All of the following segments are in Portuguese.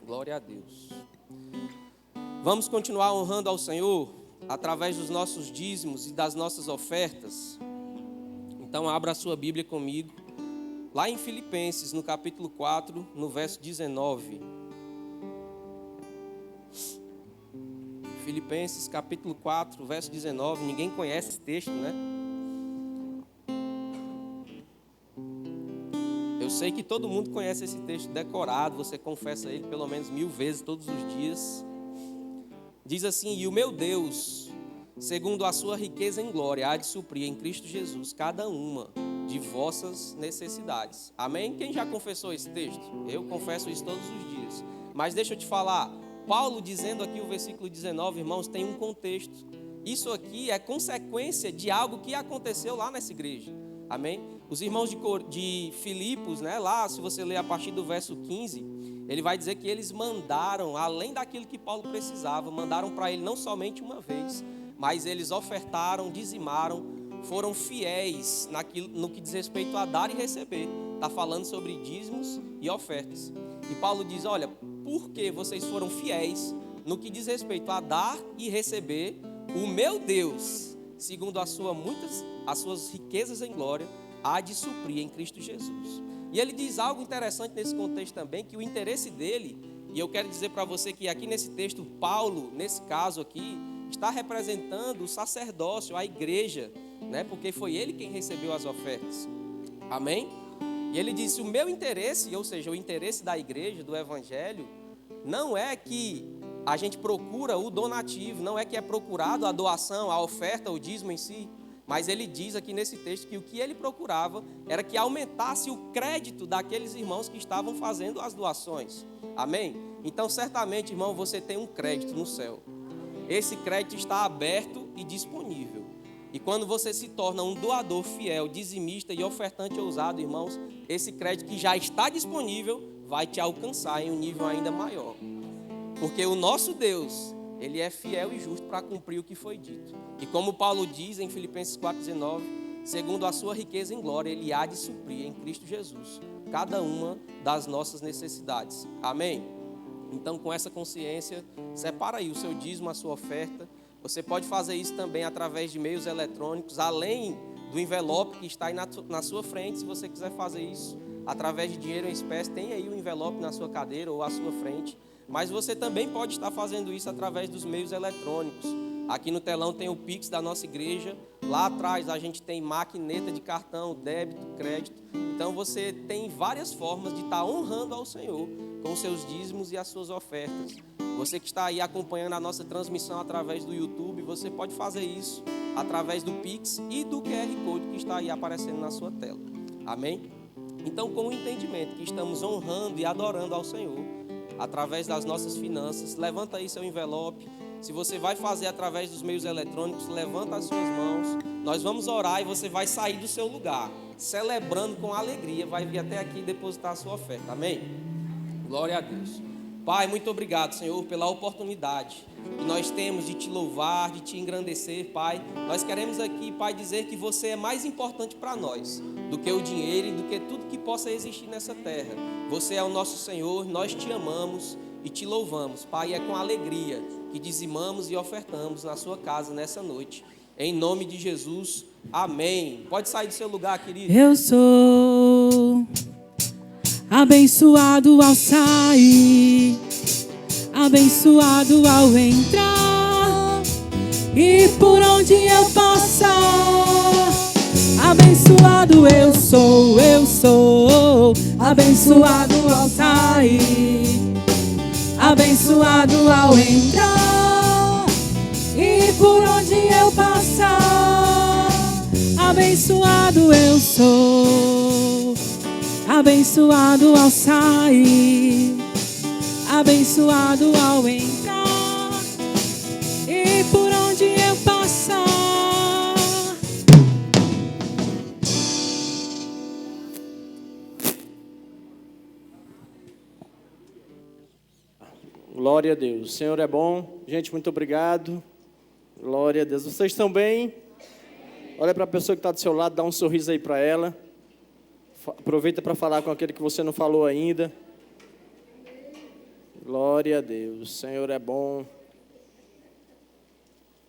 Glória a Deus. Vamos continuar honrando ao Senhor através dos nossos dízimos e das nossas ofertas. Então abra a sua Bíblia comigo, lá em Filipenses, no capítulo 4, no verso 19. Filipenses, capítulo 4, verso 19. Ninguém conhece esse texto, né? Eu sei que todo mundo conhece esse texto decorado, você confessa ele pelo menos 1000 vezes todos os dias. Diz assim: e o meu Deus, segundo a sua riqueza em glória, há de suprir em Cristo Jesus cada uma de vossas necessidades. Amém? Quem já confessou esse texto? Eu confesso isso todos os dias. Mas deixa eu te falar, Paulo dizendo aqui o versículo 19, irmãos, tem um contexto. Isso aqui é consequência de algo que aconteceu lá nessa igreja. Amém? Os irmãos de Filipos, né, lá, se você ler a partir do verso 15, ele vai dizer que eles mandaram, além daquilo que Paulo precisava, mandaram para ele não somente uma vez, mas eles ofertaram, dizimaram, foram fiéis no que diz respeito a dar e receber. Está falando sobre dízimos e ofertas. E Paulo diz, olha, porque vocês foram fiéis no que diz respeito a dar e receber, o meu Deus, segundo as suas riquezas em glória, há de suprir em Cristo Jesus. E ele diz algo interessante nesse contexto também, que o interesse dele, e eu quero dizer para você que aqui nesse texto, Paulo, nesse caso aqui, está representando o sacerdócio, a igreja, né? Porque foi ele quem recebeu as ofertas. Amém? E ele disse, o meu interesse, ou seja, o interesse da igreja, do evangelho, não é que a gente procura o donativo, não é que é procurado a doação, a oferta, o dízimo em si, mas ele diz aqui nesse texto que o que ele procurava era que aumentasse o crédito daqueles irmãos que estavam fazendo as doações. Amém? Então, certamente, irmão, você tem um crédito no céu. Esse crédito está aberto e disponível. E quando você se torna um doador fiel, dizimista e ofertante ousado, irmãos, esse crédito que já está disponível vai te alcançar em um nível ainda maior. Porque o nosso Deus, Ele é fiel e justo para cumprir o que foi dito. E como Paulo diz em Filipenses 4,19, segundo a sua riqueza em glória, Ele há de suprir em Cristo Jesus cada uma das nossas necessidades. Amém? Então, com essa consciência, separa aí o seu dízimo, a sua oferta. Você pode fazer isso também através de meios eletrônicos, além do envelope que está aí na sua frente. Se você quiser fazer isso através de dinheiro em espécie, tem aí o envelope na sua cadeira ou à sua frente. Mas você também pode estar fazendo isso através dos meios eletrônicos. Aqui no telão tem o Pix da nossa igreja. Lá atrás a gente tem maquineta de cartão, débito, crédito. Então você tem várias formas de estar honrando ao Senhor com os seus dízimos e as suas ofertas. Você que está aí acompanhando a nossa transmissão através do YouTube, você pode fazer isso através do Pix e do QR Code que está aí aparecendo na sua tela. Amém? Então, com o entendimento que estamos honrando e adorando ao Senhor, através das nossas finanças, levanta aí seu envelope. Se você vai fazer através dos meios eletrônicos, levanta as suas mãos. Nós vamos orar e você vai sair do seu lugar, celebrando com alegria, vai vir até aqui depositar a sua oferta. Amém? Glória a Deus. Pai, muito obrigado, Senhor, pela oportunidade que nós temos de te louvar, de te engrandecer, Pai. Nós queremos aqui, Pai, dizer que você é mais importante para nós do que o dinheiro e do que tudo que possa existir nessa terra. Você é o nosso Senhor, nós te amamos e te louvamos, Pai. É com alegria que dizimamos e ofertamos na sua casa nessa noite. Em nome de Jesus, amém. Pode sair do seu lugar, querido. Eu sou abençoado ao sair, abençoado ao entrar, e por onde eu passar, abençoado eu sou, abençoado ao sair, abençoado ao entrar, e por onde eu passar, abençoado eu sou, abençoado ao sair, abençoado ao entrar, e por onde eu passar. Glória a Deus. O Senhor é bom. Gente, muito obrigado. Glória a Deus. Vocês estão bem? Olha para a pessoa que está do seu lado, dá um sorriso aí para ela. Aproveita para falar com aquele que você não falou ainda. Glória a Deus. O Senhor é bom.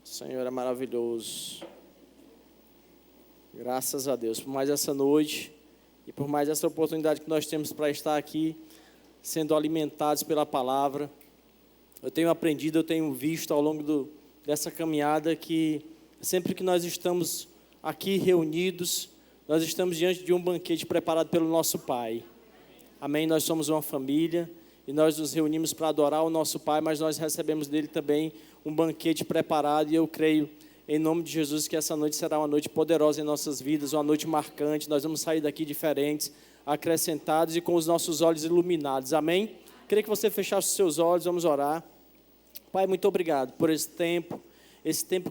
O Senhor é maravilhoso. Graças a Deus por mais essa noite e por mais essa oportunidade que nós temos para estar aqui, sendo alimentados pela palavra. Eu tenho aprendido, eu tenho visto ao longo dessa caminhada que sempre que nós estamos aqui reunidos, nós estamos diante de um banquete preparado pelo nosso Pai. Amém? Nós somos uma família e nós nos reunimos para adorar o nosso Pai, mas nós recebemos dele também um banquete preparado e eu creio, em nome de Jesus, que essa noite será uma noite poderosa em nossas vidas, uma noite marcante. Nós vamos sair daqui diferentes, acrescentados e com os nossos olhos iluminados. Amém? Queria que você fechasse os seus olhos, vamos orar. Pai, muito obrigado por esse tempo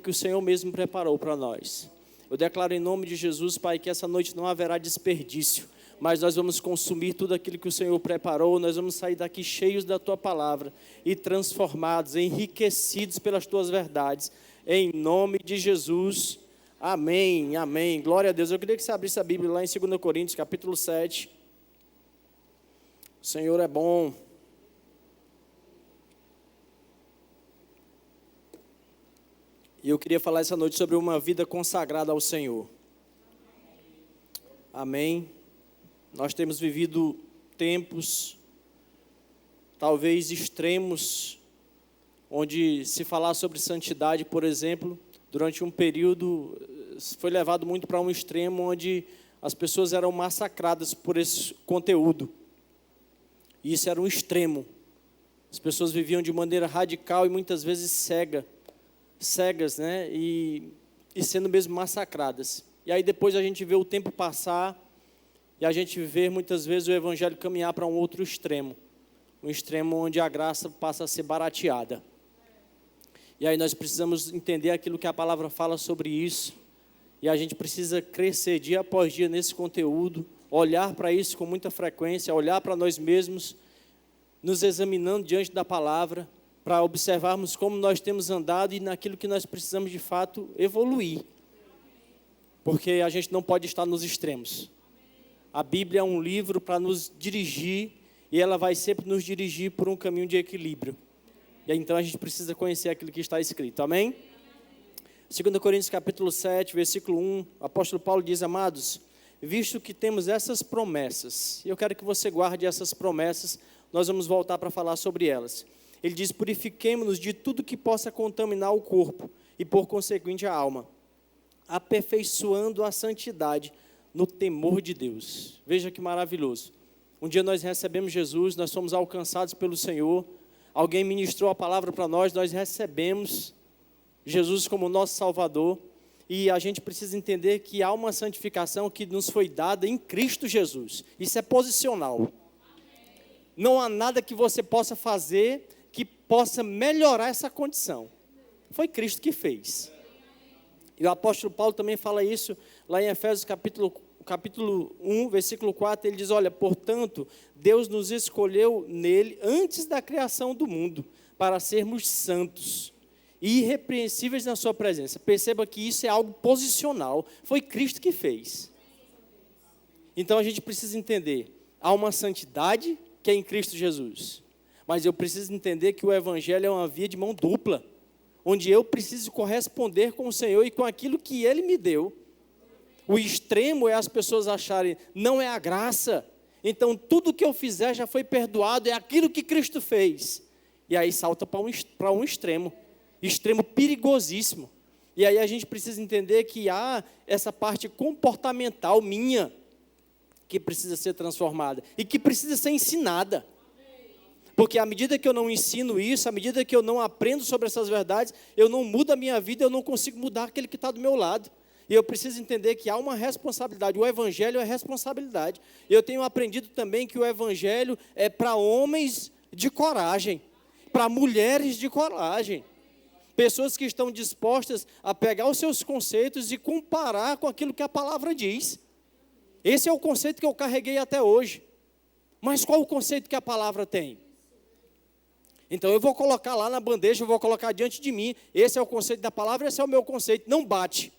que o Senhor mesmo preparou para nós. Eu declaro em nome de Jesus, Pai, que essa noite não haverá desperdício, mas nós vamos consumir tudo aquilo que o Senhor preparou, nós vamos sair daqui cheios da Tua palavra e transformados, enriquecidos pelas Tuas verdades, em nome de Jesus, amém, amém, glória a Deus. Eu queria que você abrisse a Bíblia lá em 2 Coríntios, capítulo 7, o Senhor é bom. E eu queria falar essa noite sobre uma vida consagrada ao Senhor, amém. Nós temos vivido tempos, talvez extremos, onde se falar sobre santidade, por exemplo, durante um período, foi levado muito para um extremo, onde as pessoas eram massacradas por esse conteúdo. E isso era um extremo. As pessoas viviam de maneira radical e muitas vezes cegas, né? E sendo mesmo massacradas. E aí depois a gente vê o tempo passar, e a gente vê muitas vezes o evangelho caminhar para um outro extremo. Um extremo onde a graça passa a ser barateada. E aí nós precisamos entender aquilo que a palavra fala sobre isso. E a gente precisa crescer dia após dia nesse conteúdo, olhar para isso com muita frequência, olhar para nós mesmos, nos examinando diante da palavra, para observarmos como nós temos andado e naquilo que nós precisamos de fato evoluir. Porque a gente não pode estar nos extremos. A Bíblia é um livro para nos dirigir e ela vai sempre nos dirigir por um caminho de equilíbrio. E aí, então a gente precisa conhecer aquilo que está escrito, amém? 2 Coríntios capítulo 7, versículo 1, o apóstolo Paulo diz: amados, visto que temos essas promessas, e eu quero que você guarde essas promessas, nós vamos voltar para falar sobre elas. Ele diz: purifiquemo-nos de tudo que possa contaminar o corpo e por conseguinte a alma, aperfeiçoando a santidade no temor de Deus. Veja que maravilhoso. Um dia nós recebemos Jesus, nós somos alcançados pelo Senhor, alguém ministrou a palavra para nós recebemos Jesus como nosso Salvador, e a gente precisa entender que há uma santificação que nos foi dada em Cristo Jesus. Isso é posicional. Não há nada que você possa fazer que possa melhorar essa condição. Foi Cristo que fez. E o apóstolo Paulo também fala isso lá em Efésios capítulo 1, versículo 4, ele diz: olha, portanto, Deus nos escolheu nele antes da criação do mundo, para sermos santos e irrepreensíveis na sua presença. Perceba que isso é algo posicional, foi Cristo que fez. Então a gente precisa entender, há uma santidade que é em Cristo Jesus, mas eu preciso entender que o evangelho é uma via de mão dupla, onde eu preciso corresponder com o Senhor e com aquilo que Ele me deu. O extremo é as pessoas acharem, não é a graça, então tudo que eu fizer já foi perdoado, é aquilo que Cristo fez. E aí salta para um extremo perigosíssimo. E aí a gente precisa entender que há essa parte comportamental minha, que precisa ser transformada, e que precisa ser ensinada. Porque à medida que eu não ensino isso, à medida que eu não aprendo sobre essas verdades, eu não mudo a minha vida, eu não consigo mudar aquele que está do meu lado. E eu preciso entender que há uma responsabilidade, o evangelho é responsabilidade. Eu tenho aprendido também que o evangelho é para homens de coragem, para mulheres de coragem. Pessoas que estão dispostas a pegar os seus conceitos e comparar com aquilo que a palavra diz. Esse é o conceito que eu carreguei até hoje. Mas qual o conceito que a palavra tem? Então eu vou colocar lá na bandeja, eu vou colocar diante de mim, esse é o conceito da palavra, esse é o meu conceito, não bate.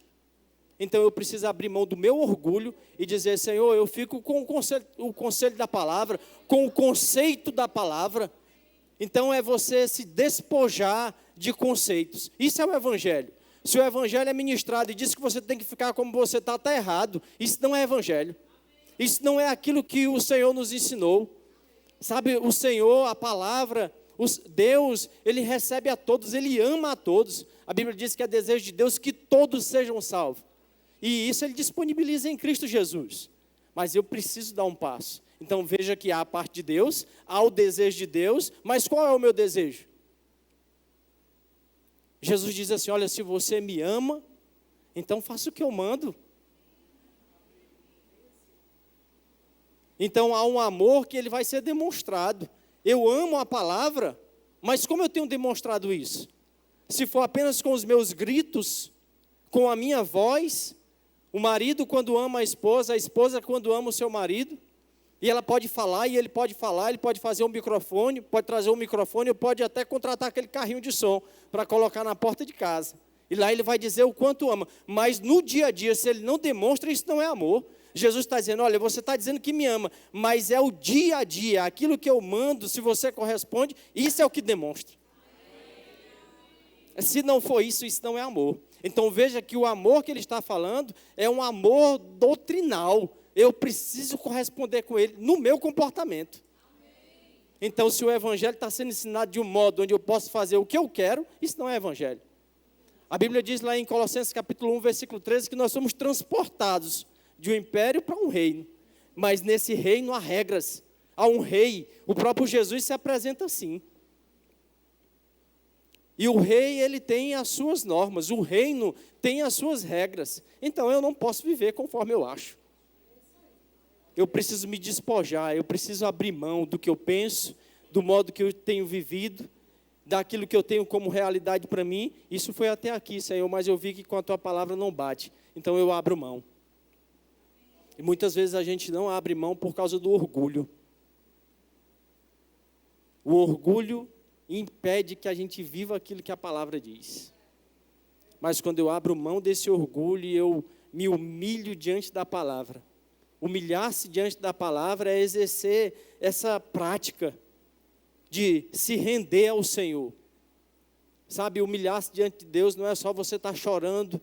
Então eu preciso abrir mão do meu orgulho e dizer: Senhor, eu fico com o conselho da palavra, com o conceito da palavra, Então é você se despojar de conceitos. Isso é o evangelho. Se o evangelho é ministrado e diz que você tem que ficar como você está errado. Isso não é evangelho. Isso não é aquilo que o Senhor nos ensinou. Sabe, o Senhor, a palavra, Deus, Ele recebe a todos, Ele ama a todos. A Bíblia diz que é desejo de Deus que todos sejam salvos. E isso Ele disponibiliza em Cristo Jesus. Mas eu preciso dar um passo. Então veja que há a parte de Deus, há o desejo de Deus, mas qual é o meu desejo? Jesus diz assim, olha, se você me ama, então faça o que eu mando. Então há um amor que ele vai ser demonstrado. Eu amo a palavra, mas como eu tenho demonstrado isso? Se for apenas com os meus gritos, com a minha voz, o marido quando ama a esposa quando ama o seu marido, e ela pode falar, e ele pode falar, ele pode fazer um microfone, pode trazer um microfone, ou pode até contratar aquele carrinho de som para colocar na porta de casa. E lá ele vai dizer o quanto ama. Mas no dia a dia, se ele não demonstra, isso não é amor. Jesus está dizendo, olha, você está dizendo que me ama, mas é o dia a dia, aquilo que eu mando, se você corresponde, isso é o que demonstra. Se não for isso, isso não é amor. Então veja que o amor que ele está falando é um amor doutrinal. Eu preciso corresponder com ele no meu comportamento. Então, se o evangelho está sendo ensinado de um modo onde eu posso fazer o que eu quero, isso não é evangelho. A Bíblia diz lá em Colossenses capítulo 1, versículo 13, que nós somos transportados de um império para um reino. Mas nesse reino há regras. Há um rei. O próprio Jesus se apresenta assim. E o rei, ele tem as suas normas. O reino tem as suas regras. Então, eu não posso viver conforme eu acho. Eu preciso me despojar, eu preciso abrir mão do que eu penso, do modo que eu tenho vivido, daquilo que eu tenho como realidade para mim. Isso foi até aqui, Senhor, mas eu vi que com a Tua palavra não bate. Então eu abro mão. E muitas vezes a gente não abre mão por causa do orgulho. O orgulho impede que a gente viva aquilo que a palavra diz. Mas quando eu abro mão desse orgulho e eu me humilho diante da palavra, humilhar-se diante da palavra é exercer essa prática de se render ao Senhor. Sabe, humilhar-se diante de Deus não é só você estar chorando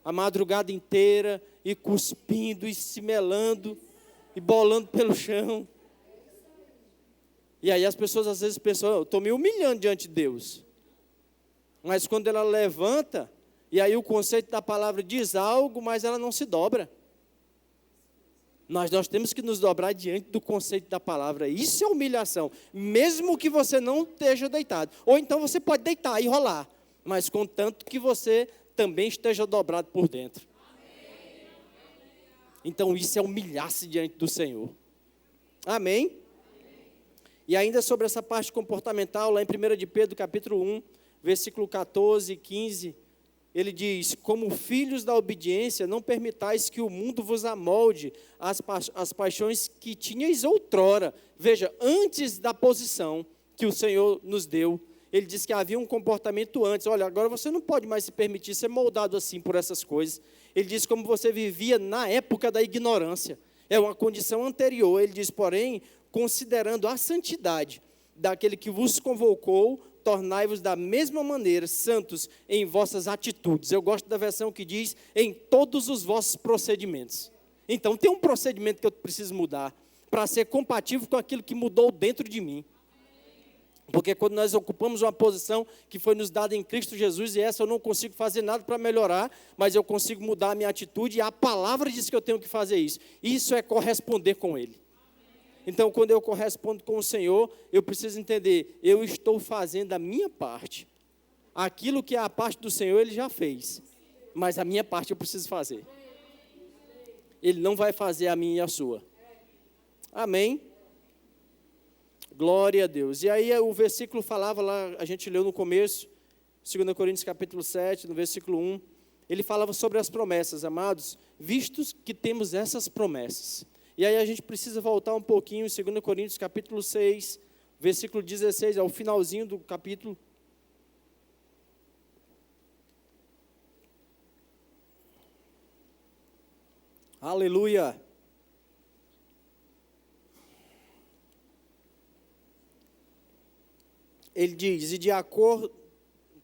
a madrugada inteira e cuspindo e se melando e bolando pelo chão. E aí as pessoas às vezes pensam, eu estou me humilhando diante de Deus. Mas quando ela levanta, e aí o conceito da palavra diz algo, mas ela não se dobra. Nós temos que nos dobrar diante do conceito da palavra. Isso é humilhação. Mesmo que você não esteja deitado. Ou então você pode deitar e rolar. Mas contanto que você também esteja dobrado por dentro. Então isso é humilhar-se diante do Senhor. Amém? E ainda sobre essa parte comportamental, lá em 1 de Pedro, capítulo 1, versículo 14 e 15... ele diz, como filhos da obediência, não permitais que o mundo vos amolde as paixões que tinhais outrora. Veja, antes da posição que o Senhor nos deu, ele diz que havia um comportamento antes. Olha, agora você não pode mais se permitir ser moldado assim por essas coisas. Ele diz como você vivia na época da ignorância. É uma condição anterior. Ele diz, porém, considerando a santidade daquele que vos convocou, tornai-vos da mesma maneira santos em vossas atitudes. Eu gosto da versão que diz, em todos os vossos procedimentos. Então, tem um procedimento que eu preciso mudar, para ser compatível com aquilo que mudou dentro de mim. Porque quando nós ocupamos uma posição que foi nos dada em Cristo Jesus, e essa eu não consigo fazer nada para melhorar, mas eu consigo mudar a minha atitude, e a palavra diz que eu tenho que fazer isso. Isso é corresponder com Ele. Então, quando eu correspondo com o Senhor, eu preciso entender, eu estou fazendo a minha parte. Aquilo que é a parte do Senhor, Ele já fez. Mas a minha parte eu preciso fazer. Ele não vai fazer a minha e a sua. Amém? Glória a Deus. E aí o versículo falava lá, a gente leu no começo, 2 Coríntios capítulo 7, no versículo 1. Ele falava sobre as promessas, amados, vistos que temos essas promessas. E aí a gente precisa voltar um pouquinho em 2 Coríntios capítulo 6, versículo 16, ao finalzinho do capítulo. Aleluia! ele diz, e de acordo,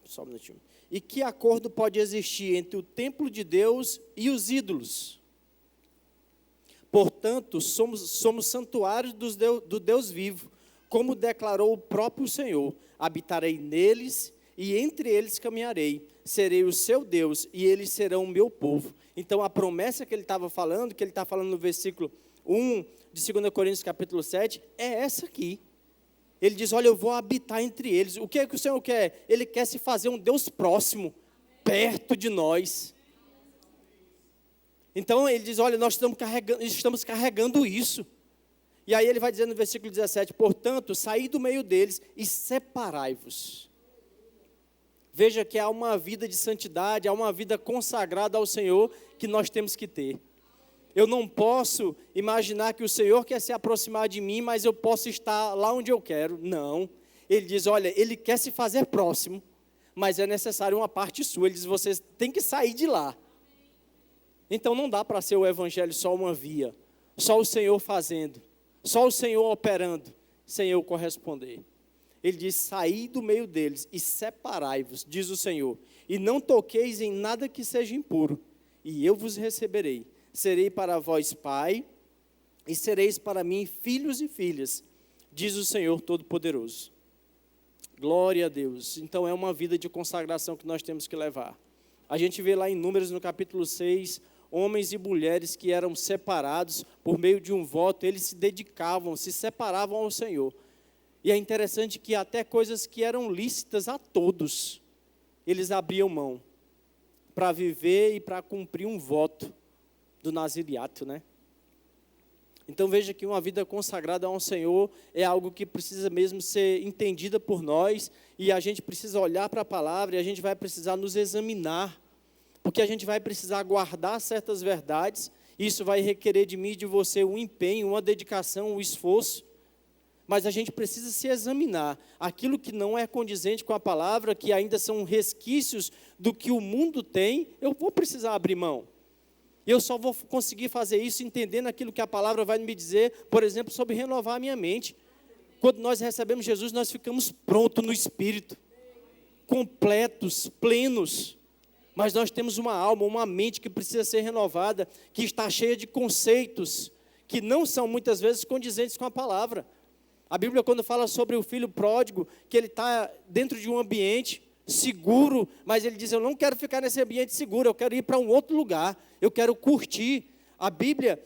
só um minutinho, e que acordo pode existir entre o templo de Deus e os ídolos? Portanto, somos santuários do Deus vivo, como declarou o próprio Senhor, habitarei neles e entre eles caminharei, serei o seu Deus e eles serão o meu povo. Então a promessa que ele estava falando, que ele está falando no versículo 1 de 2 Coríntios capítulo 7, é essa aqui. Ele diz, olha, eu vou habitar entre eles. O que é que o Senhor quer? Ele quer se fazer um Deus próximo, perto de nós. Então ele diz, olha, nós estamos carregando isso. E aí ele vai dizer no versículo 17, portanto, saí do meio deles e separai-vos. Veja que há uma vida de santidade, há uma vida consagrada ao Senhor que nós temos que ter. Eu não posso imaginar que o Senhor quer se aproximar de mim, mas eu posso estar lá onde eu quero. Não. Ele diz, olha, Ele quer se fazer próximo, mas é necessário uma parte sua. Ele diz, você tem que sair de lá. Então não dá para ser o evangelho só uma via, só o Senhor fazendo, só o Senhor operando, sem eu corresponder. Ele diz, saí do meio deles e separai-vos, diz o Senhor, e não toqueis em nada que seja impuro, e eu vos receberei. Serei para vós pai, e sereis para mim filhos e filhas, diz o Senhor Todo-Poderoso. Glória a Deus. Então é uma vida de consagração que nós temos que levar. A gente vê lá em Números, no capítulo 6, homens e mulheres que eram separados por meio de um voto, eles se dedicavam, se separavam ao Senhor. E é interessante que até coisas que eram lícitas a todos, eles abriam mão para viver e para cumprir um voto do naziriato, né? Então veja que uma vida consagrada ao Senhor é algo que precisa mesmo ser entendida por nós, e a gente precisa olhar para a palavra e a gente vai precisar nos examinar, porque a gente vai precisar guardar certas verdades. Isso vai requerer de mim e de você um empenho, uma dedicação, um esforço, mas a gente precisa se examinar. Aquilo que não é condizente com a palavra, que ainda são resquícios do que o mundo tem, eu vou precisar abrir mão. Eu só vou conseguir fazer isso entendendo aquilo que a palavra vai me dizer, por exemplo, sobre renovar a minha mente. Quando nós recebemos Jesus, nós ficamos prontos no Espírito, completos, plenos. Mas nós temos uma alma, uma mente que precisa ser renovada, que está cheia de conceitos, que não são muitas vezes condizentes com a palavra. A Bíblia, quando fala sobre o filho pródigo, que ele está dentro de um ambiente seguro, mas ele diz, eu não quero ficar nesse ambiente seguro, eu quero ir para um outro lugar, eu quero curtir. A Bíblia,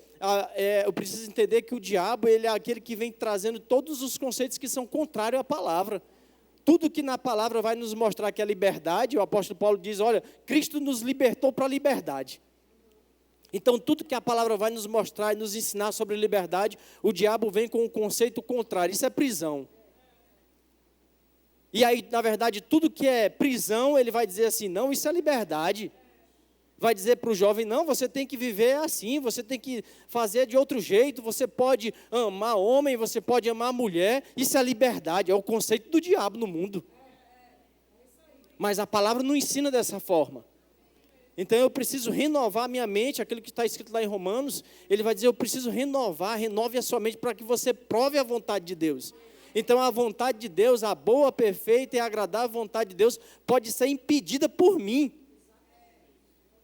eu preciso entender que o diabo, ele é aquele que vem trazendo todos os conceitos que são contrários à palavra. Tudo que na palavra vai nos mostrar que é liberdade, o apóstolo Paulo diz, olha, Cristo nos libertou para a liberdade. Então, tudo que a palavra vai nos mostrar e nos ensinar sobre liberdade, o diabo vem com um conceito contrário, isso é prisão. E aí, na verdade, tudo que é prisão, ele vai dizer assim, não, isso é liberdade. Vai dizer para o jovem, não, você tem que viver assim, você tem que fazer de outro jeito, você pode amar homem, você pode amar mulher, isso é liberdade, é o conceito do diabo no mundo. Mas a palavra não ensina dessa forma. Então eu preciso renovar a minha mente, aquilo que está escrito lá em Romanos, ele vai dizer, eu preciso renove a sua mente para que você prove a vontade de Deus. Então a vontade de Deus, a boa, perfeita e agradável vontade de Deus, pode ser impedida por mim.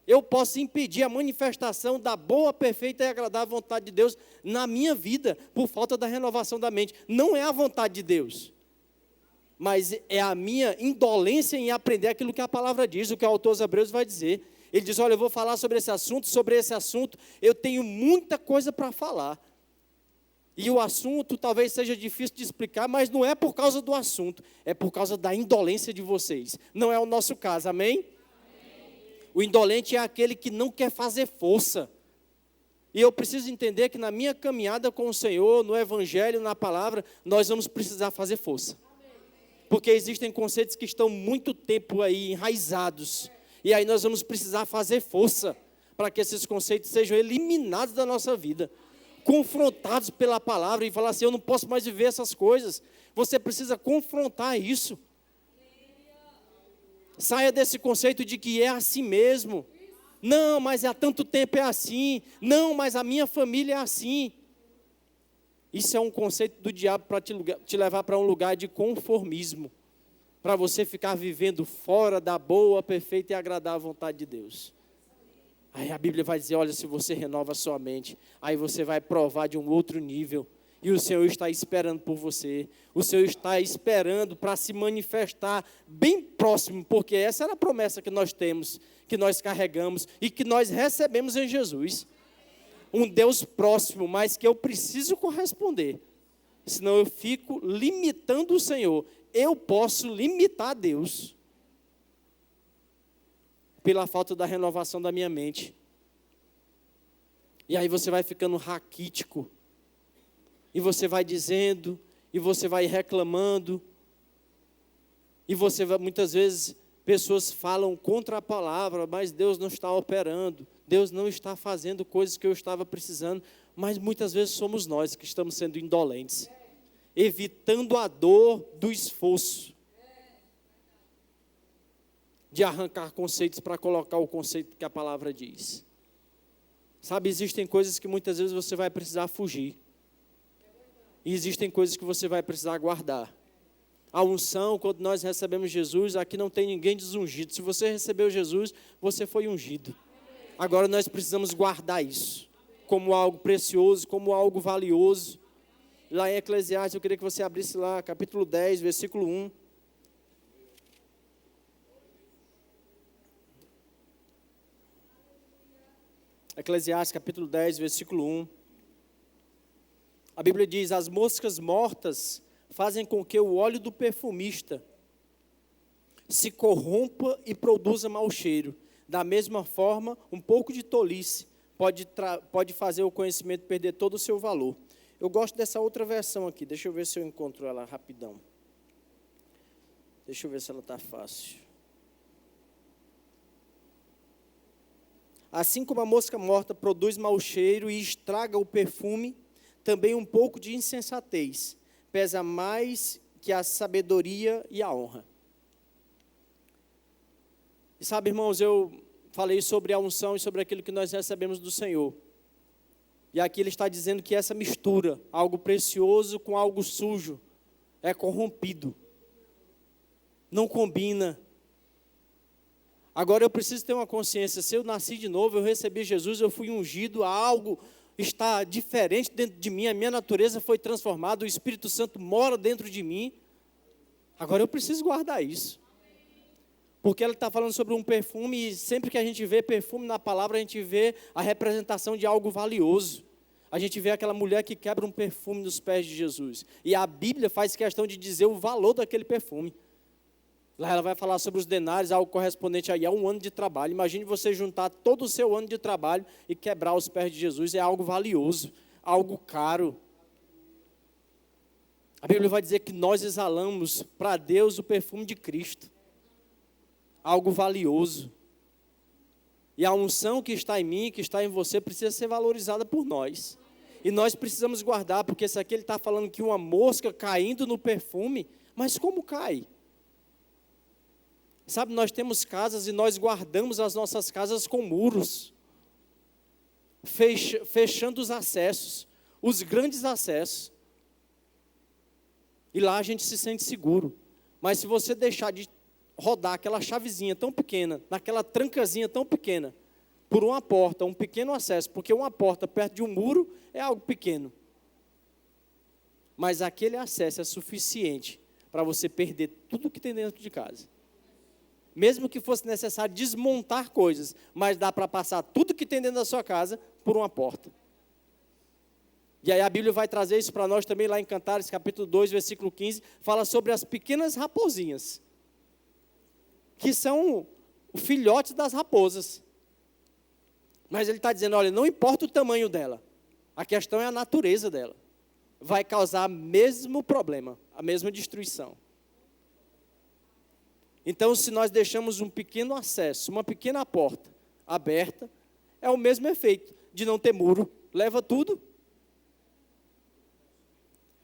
Eu posso impedir a manifestação da boa, perfeita e agradável vontade de Deus na minha vida, por falta da renovação da mente. Não é a vontade de Deus, mas é a minha indolência em aprender aquilo que a palavra diz, o que o autor aos Hebreus vai dizer. Ele diz, olha, eu vou falar sobre esse assunto, eu tenho muita coisa para falar. E o assunto talvez seja difícil de explicar, mas não é por causa do assunto, é por causa da indolência de vocês. Não é o nosso caso, amém? O indolente é aquele que não quer fazer força. E eu preciso entender que na minha caminhada com o Senhor, no Evangelho, na palavra, nós vamos precisar fazer força. Porque existem conceitos que estão muito tempo aí enraizados. E aí nós vamos precisar fazer força para que esses conceitos sejam eliminados da nossa vida. Confrontados pela palavra e falar assim, eu não posso mais viver essas coisas. Você precisa confrontar isso. Saia desse conceito de que é assim mesmo. Não, mas há tanto tempo é assim. Não, mas a minha família é assim. Isso é um conceito do diabo para te levar para um lugar de conformismo. para você ficar vivendo fora da boa, perfeita e agradável vontade de Deus. Aí a Bíblia vai dizer, olha, se você renova a sua mente, aí você vai provar de um outro nível. E o Senhor está esperando por você. O Senhor está esperando para se manifestar bem próximo, porque essa era a promessa que nós temos, que nós carregamos e que nós recebemos em Jesus. Um Deus próximo, mas que eu preciso corresponder. Senão eu fico limitando o Senhor. Eu posso limitar Deus pela falta da renovação da minha mente. E aí você vai ficando raquítico. E você vai dizendo, e você vai reclamando. E você vai, muitas vezes, pessoas falam contra a palavra, mas Deus não está operando. Deus não está fazendo coisas que eu estava precisando. Mas muitas vezes somos nós que estamos sendo indolentes. Evitando a dor do esforço. De arrancar conceitos para colocar o conceito que a palavra diz. Sabe, existem coisas que muitas vezes você vai precisar fugir. E existem coisas que você vai precisar guardar. A unção, quando nós recebemos Jesus, aqui não tem ninguém desungido. Se você recebeu Jesus, você foi ungido. Agora nós precisamos guardar isso. Como algo precioso, como algo valioso. Lá em Eclesiastes, eu queria que você abrisse lá, capítulo 10, versículo 1. Eclesiastes, capítulo 10, versículo 1. A Bíblia diz, as moscas mortas fazem com que o óleo do perfumista se corrompa e produza mau cheiro. Da mesma forma, um pouco de tolice pode fazer o conhecimento perder todo o seu valor. Eu gosto dessa outra versão aqui, deixa eu ver se eu encontro ela rapidão. Deixa eu ver se ela está fácil. Assim como a mosca morta produz mau cheiro e estraga o perfume, também um pouco de insensatez pesa mais que a sabedoria e a honra. E sabe, irmãos, eu falei sobre a unção e sobre aquilo que nós recebemos do Senhor. E aqui ele está dizendo que essa mistura, algo precioso com algo sujo, é corrompido. Não combina. Agora eu preciso ter uma consciência, se eu nasci de novo, eu recebi Jesus, eu fui ungido, algo está diferente dentro de mim, a minha natureza foi transformada, o Espírito Santo mora dentro de mim. Agora eu preciso guardar isso. Porque ela está falando sobre um perfume, e sempre que a gente vê perfume na palavra, a gente vê a representação de algo valioso. A gente vê aquela mulher que quebra um perfume nos pés de Jesus. E a Bíblia faz questão de dizer o valor daquele perfume. Lá ela vai falar sobre os denários, algo correspondente aí a um ano de trabalho. Imagine você juntar todo o seu ano de trabalho e quebrar os pés de Jesus. É algo valioso, algo caro. A Bíblia vai dizer que nós exalamos para Deus o perfume de Cristo. Algo valioso. E a unção que está em mim, que está em você, precisa ser valorizada por nós. E nós precisamos guardar, porque esse aqui ele está falando que uma mosca caindo no perfume, mas como cai? Sabe, nós temos casas e nós guardamos as nossas casas com muros, fechando os acessos, os grandes acessos. E lá a gente se sente seguro. Mas se você deixar de rodar aquela chavezinha tão pequena, naquela trancazinha tão pequena, por uma porta, um pequeno acesso, porque uma porta perto de um muro é algo pequeno. Mas aquele acesso é suficiente para você perder tudo que tem dentro de casa. Mesmo que fosse necessário desmontar coisas, mas dá para passar tudo que tem dentro da sua casa por uma porta. E aí a Bíblia vai trazer isso para nós também lá em Cantares, capítulo 2, versículo 15, fala sobre as pequenas raposinhas, que são filhotes das raposas. Mas ele está dizendo, olha, não importa o tamanho dela, a questão é a natureza dela. Vai causar o mesmo problema, a mesma destruição. Então, se nós deixamos um pequeno acesso, uma pequena porta aberta, é o mesmo efeito de não ter muro, leva tudo.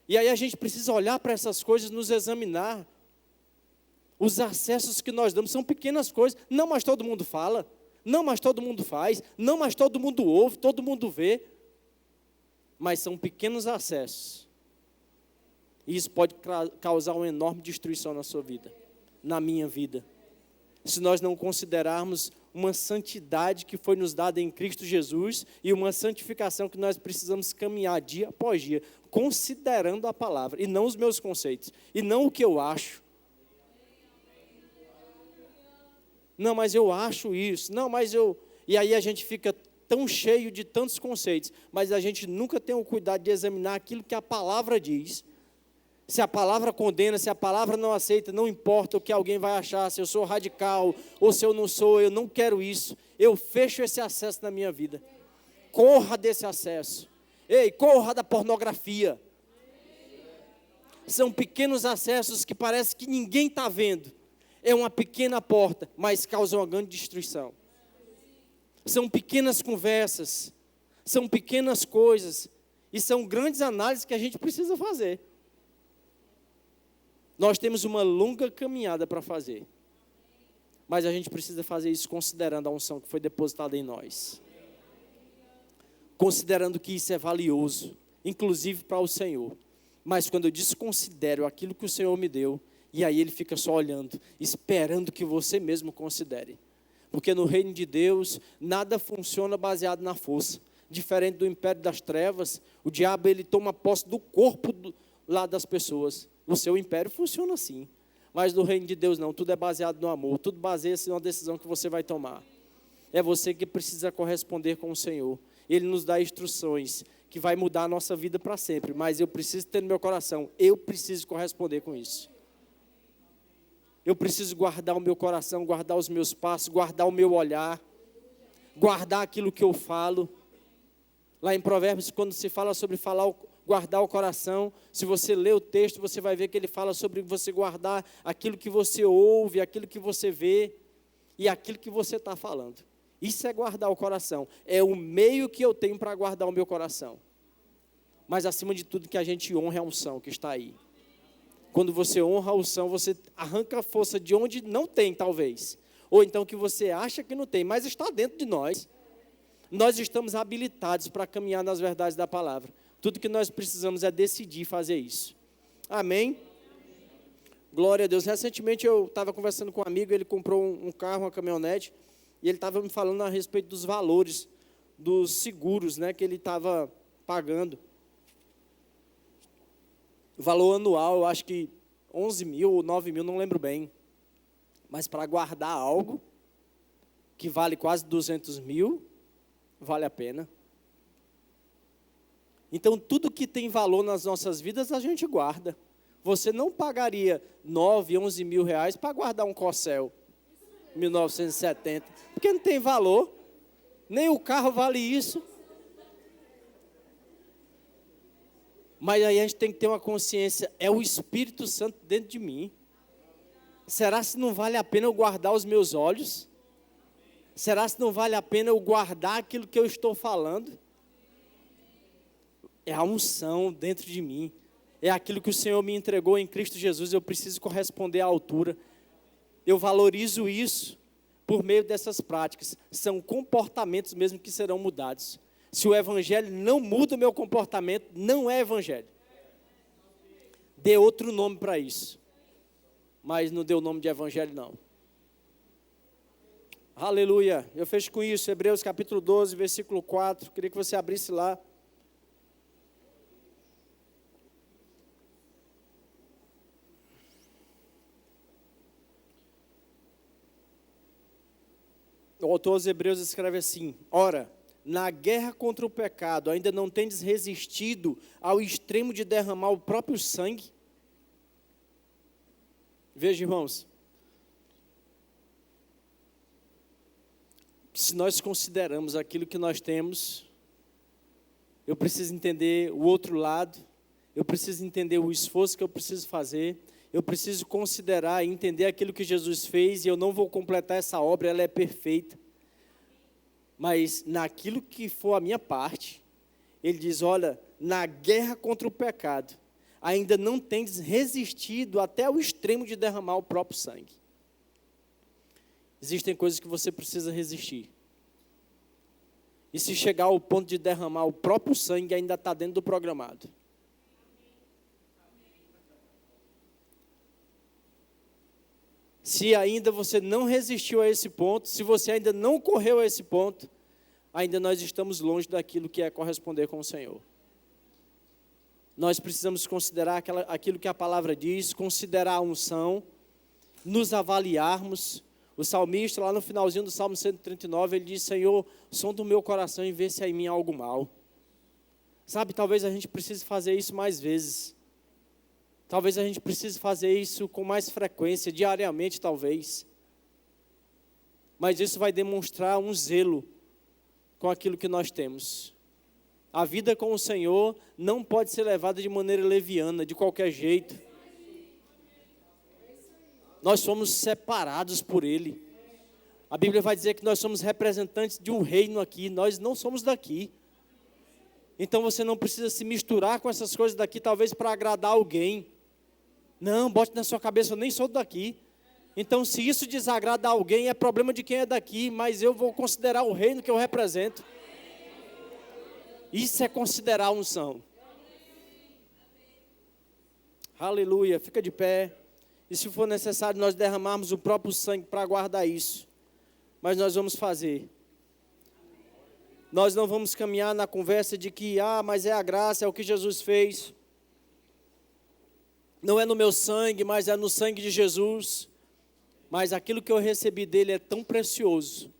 E aí a gente precisa olhar para essas coisas, nos examinar. Os acessos que nós damos são pequenas coisas, não, mas todo mundo fala, não, mas todo mundo faz, não, mas todo mundo ouve, todo mundo vê. Mas são pequenos acessos. E isso pode causar uma enorme destruição na sua vida. na minha vida. Se nós não considerarmos uma santidade que foi nos dada em Cristo Jesus e uma santificação que nós precisamos caminhar dia após dia, considerando a palavra, e não os meus conceitos, e não o que eu acho. Não, mas eu acho isso, não, mas eu... E aí a gente fica tão cheio de tantos conceitos, mas a gente nunca tem o cuidado de examinar aquilo que a palavra diz. Se a palavra condena, se a palavra não aceita, não importa o que alguém vai achar, se eu sou radical ou se eu não sou, eu não quero isso. Eu fecho esse acesso na minha vida. Corra desse acesso. Ei, corra da pornografia. São pequenos acessos que parece que ninguém está vendo. É uma pequena porta, mas causa uma grande destruição. São pequenas conversas, são pequenas coisas, e são grandes análises que a gente precisa fazer. Nós temos uma longa caminhada para fazer, mas a gente precisa fazer isso considerando a unção que foi depositada em nós. Considerando que isso é valioso, inclusive para o Senhor. Mas quando eu desconsidero aquilo que o Senhor me deu, e aí Ele fica só olhando, esperando que você mesmo considere. Porque no reino de Deus, nada funciona baseado na força. Diferente do império das trevas, o diabo ele toma posse do corpo lá das pessoas. O seu império funciona assim. Mas no reino de Deus não, tudo é baseado no amor. Tudo baseia-se numa decisão que você vai tomar. É você que precisa corresponder com o Senhor. Ele nos dá instruções que vai mudar a nossa vida para sempre. Mas eu preciso ter no meu coração, eu preciso corresponder com isso. Eu preciso guardar o meu coração, guardar os meus passos, guardar o meu olhar, guardar aquilo que eu falo. Lá em Provérbios, quando se fala sobre guardar o coração, se você ler o texto, você vai ver que ele fala sobre você guardar aquilo que você ouve, aquilo que você vê e aquilo que você está falando. Isso é guardar o coração. É o meio que eu tenho para guardar o meu coração. Mas acima de tudo que a gente honra a unção que está aí. Quando você honra a unção, você arranca a força de onde não tem, talvez. Ou então que você acha que não tem, mas está dentro de nós. Nós estamos habilitados para caminhar nas verdades da palavra. Tudo que nós precisamos é decidir fazer isso. Amém? Glória a Deus. Recentemente eu estava conversando com um amigo, ele comprou um carro, uma caminhonete, e ele estava me falando a respeito dos valores, dos seguros, né, que ele estava pagando. O valor anual, eu acho que 11 mil ou 9 mil, não lembro bem. Mas para guardar algo que vale quase 200 mil, vale a pena. Então, tudo que tem valor nas nossas vidas, a gente guarda. Você não pagaria 9, 11 mil reais para guardar um Corcel 1970, porque não tem valor. Nem o carro vale isso. Mas aí a gente tem que ter uma consciência, é o Espírito Santo dentro de mim. Será se não vale a pena eu guardar os meus olhos? Será se não vale a pena eu guardar aquilo que eu estou falando? É a unção dentro de mim. É aquilo que o Senhor me entregou em Cristo Jesus, eu preciso corresponder à altura. Eu valorizo isso por meio dessas práticas. São comportamentos mesmo que serão mudados. Se o evangelho não muda o meu comportamento, não é evangelho. Dê outro nome para isso. Mas não dê o nome de evangelho, não. Aleluia. Eu fecho com isso. Hebreus capítulo 12, versículo 4. Queria que você abrisse lá. O autor aos Hebreus escreve assim: ora, na guerra contra o pecado, ainda não tendes resistido ao extremo de derramar o próprio sangue? Veja, irmãos, se nós consideramos aquilo que nós temos, eu preciso entender o outro lado, eu preciso entender o esforço que eu preciso fazer, eu preciso considerar e entender aquilo que Jesus fez, e eu não vou completar essa obra, ela é perfeita. Mas naquilo que for a minha parte, ele diz, olha, na guerra contra o pecado, ainda não tendes resistido até o extremo de derramar o próprio sangue. Existem coisas que você precisa resistir. E se chegar ao ponto de derramar o próprio sangue, ainda está dentro do programado. Se ainda você não resistiu a esse ponto, se você ainda não correu a esse ponto, ainda nós estamos longe daquilo que é corresponder com o Senhor. Nós precisamos considerar aquilo que a palavra diz, considerar a unção, nos avaliarmos. O salmista, lá no finalzinho do Salmo 139, ele diz: Senhor, som do meu coração e vê se há em mim algo mal. Sabe, talvez a gente precise fazer isso mais vezes. Talvez a gente precise fazer isso com mais frequência, diariamente talvez. Mas isso vai demonstrar um zelo com aquilo que nós temos. A vida com o Senhor não pode ser levada de maneira leviana, de qualquer jeito. Nós somos separados por Ele. A Bíblia vai dizer que nós somos representantes de um reino aqui, nós não somos daqui. Então você não precisa se misturar com essas coisas daqui, talvez para agradar alguém. Não, bote na sua cabeça, eu nem sou daqui. Então, se isso desagrada alguém, é problema de quem é daqui, mas eu vou considerar o reino que eu represento. Isso é considerar a unção. Aleluia, fica de pé. E se for necessário nós derramarmos o próprio sangue para guardar isso. Mas nós vamos fazer. Nós não vamos caminhar na conversa de que, mas é a graça, é o que Jesus fez. Não é no meu sangue, mas é no sangue de Jesus. Mas aquilo que eu recebi dele é tão precioso,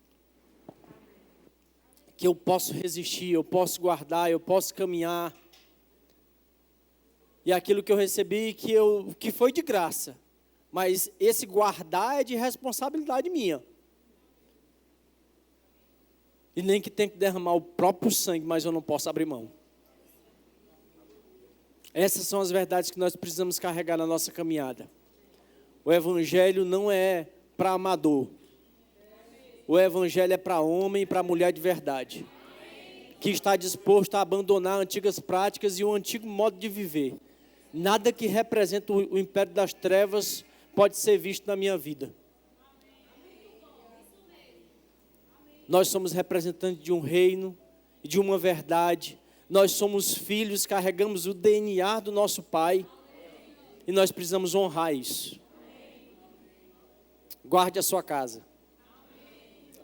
que eu posso resistir, eu posso guardar, eu posso caminhar. E aquilo que eu recebi, que foi de graça. Mas esse guardar é de responsabilidade minha. E nem que tem que derramar o próprio sangue, mas eu não posso abrir mão. Essas são as verdades que nós precisamos carregar na nossa caminhada. O Evangelho não é para amador. O Evangelho é para homem e para mulher de verdade. Que está disposto a abandonar antigas práticas e um antigo modo de viver. Nada que representa o império das trevas pode ser visto na minha vida. Nós somos representantes de um reino e de uma verdade. Nós somos filhos, carregamos o DNA do nosso Pai. E nós precisamos honrar isso. Guarde a sua casa.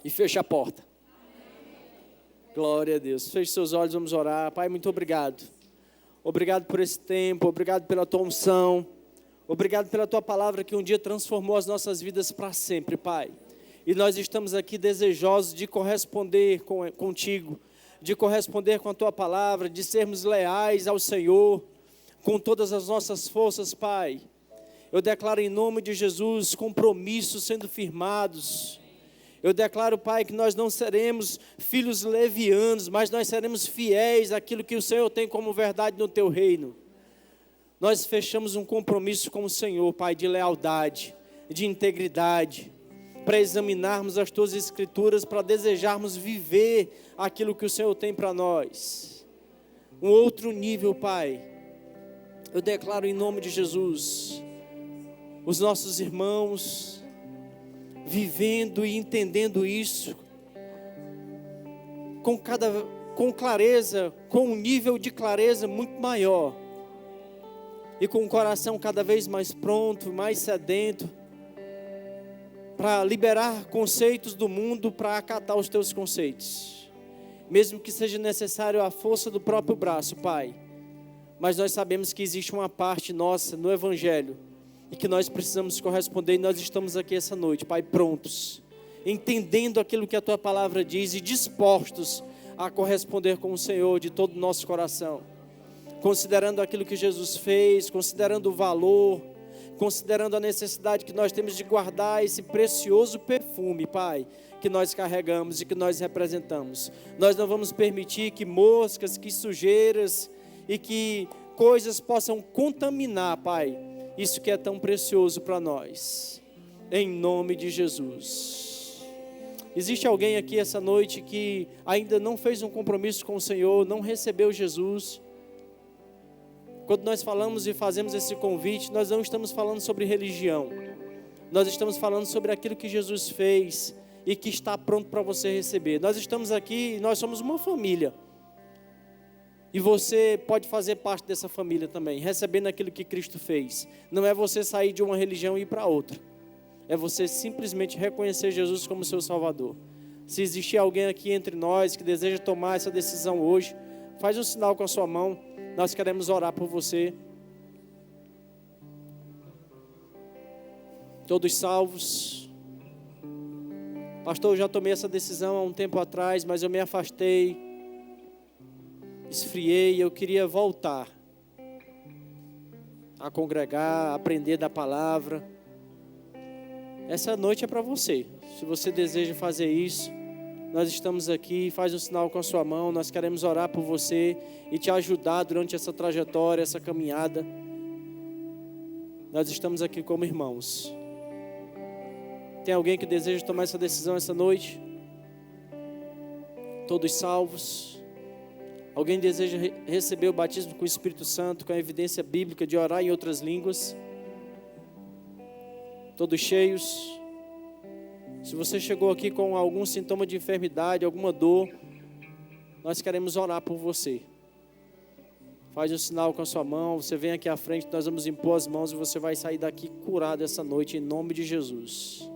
E feche a porta. Glória a Deus. Feche seus olhos, vamos orar. Pai, muito obrigado. Obrigado por esse tempo, obrigado pela tua unção. Obrigado pela tua palavra que um dia transformou as nossas vidas para sempre, Pai. E nós estamos aqui desejosos de corresponder contigo, de corresponder com a tua palavra, de sermos leais ao Senhor, com todas as nossas forças, Pai. Eu declaro em nome de Jesus compromissos sendo firmados. Eu declaro, Pai, que nós não seremos filhos levianos, mas nós seremos fiéis àquilo que o Senhor tem como verdade no teu reino. Nós fechamos um compromisso com o Senhor, Pai, de lealdade, de integridade, para examinarmos as tuas escrituras, para desejarmos viver aquilo que o Senhor tem para nós. Um outro nível, Pai. Eu declaro em nome de Jesus, os nossos irmãos vivendo e entendendo isso com clareza, com um nível de clareza muito maior e com o coração cada vez mais pronto, mais sedento para liberar conceitos do mundo, para acatar os teus conceitos, mesmo que seja necessário a força do próprio braço, Pai. Mas nós sabemos que existe uma parte nossa no Evangelho e que nós precisamos corresponder, e nós estamos aqui essa noite, Pai, prontos, entendendo aquilo que a Tua palavra diz e dispostos a corresponder com o Senhor de todo o nosso coração, considerando aquilo que Jesus fez, considerando o valor, considerando a necessidade que nós temos de guardar esse precioso perfume, Pai, que nós carregamos e que nós representamos. Nós não vamos permitir que moscas, que sujeiras e que coisas possam contaminar, Pai, isso que é tão precioso para nós, em nome de Jesus. Existe alguém aqui essa noite que ainda não fez um compromisso com o Senhor, não recebeu Jesus? Quando nós falamos e fazemos esse convite, nós não estamos falando sobre religião, nós estamos falando sobre aquilo que Jesus fez e que está pronto para você receber. Nós estamos aqui, nós somos uma família. E você pode fazer parte dessa família também, recebendo aquilo que Cristo fez. Não é você sair de uma religião e ir para outra. é você simplesmente reconhecer Jesus como seu Salvador. Se existir alguém aqui entre nós que deseja tomar essa decisão hoje, faz um sinal com a sua mão. Nós queremos orar por você. Todos salvos. Pastor, eu já tomei essa decisão há um tempo atrás, mas eu me afastei, esfriei, eu queria voltar a congregar, a aprender da palavra. Essa noite é para você. Se você deseja fazer isso, nós estamos aqui, faz um sinal com a sua mão, nós queremos orar por você e te ajudar durante essa trajetória, essa caminhada. Nós estamos aqui como irmãos. Tem alguém que deseja tomar essa decisão essa noite? Todos salvos? Alguém deseja receber o batismo com o Espírito Santo, com a evidência bíblica de orar em outras línguas? Todos cheios? Se você chegou aqui com algum sintoma de enfermidade, alguma dor, nós queremos orar por você. Faz um sinal com a sua mão, você vem aqui à frente, nós vamos impor as mãos e você vai sair daqui curado essa noite, em nome de Jesus.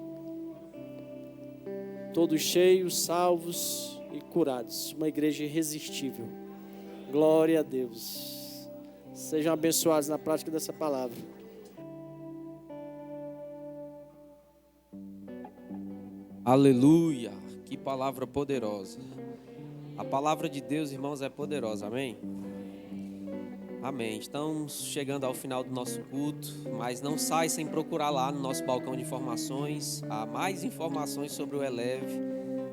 Todos cheios, salvos e curados. Uma igreja irresistível. Glória a Deus. Sejam abençoados na prática dessa palavra. Aleluia, que palavra poderosa. A palavra de Deus, irmãos, é poderosa, amém? Amém. Estamos chegando ao final do nosso culto, mas não sai sem procurar lá no nosso balcão de informações. Há mais informações sobre o Eleve.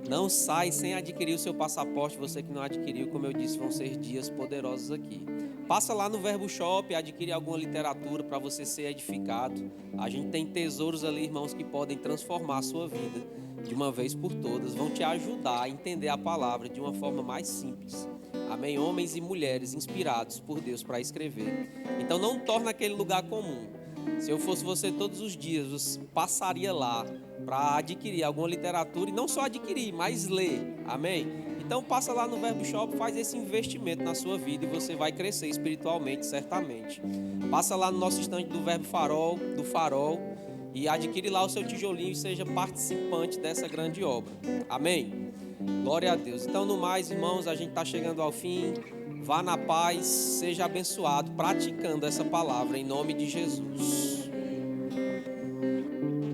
Não sai sem adquirir o seu passaporte. Você que não adquiriu, como eu disse, vão ser dias poderosos aqui. Passa lá no Verbo Shop, adquire alguma literatura para você ser edificado. A gente tem tesouros ali, irmãos, que podem transformar a sua vida de uma vez por todas. Vão te ajudar a entender a palavra de uma forma mais simples. Amém? Homens e mulheres inspirados por Deus para escrever. Então não torna aquele lugar comum. Se eu fosse você todos os dias, você passaria lá para adquirir alguma literatura e não só adquirir, mas ler. Amém? Então passa lá no Verbo Shop, faz esse investimento na sua vida e você vai crescer espiritualmente, certamente. Passa lá no nosso estande do Verbo Farol, do Farol, e adquire lá o seu tijolinho e seja participante dessa grande obra. Amém? Glória a Deus. Então, no mais, irmãos, a gente está chegando ao fim. Vá na paz, seja abençoado, praticando essa palavra em nome de Jesus.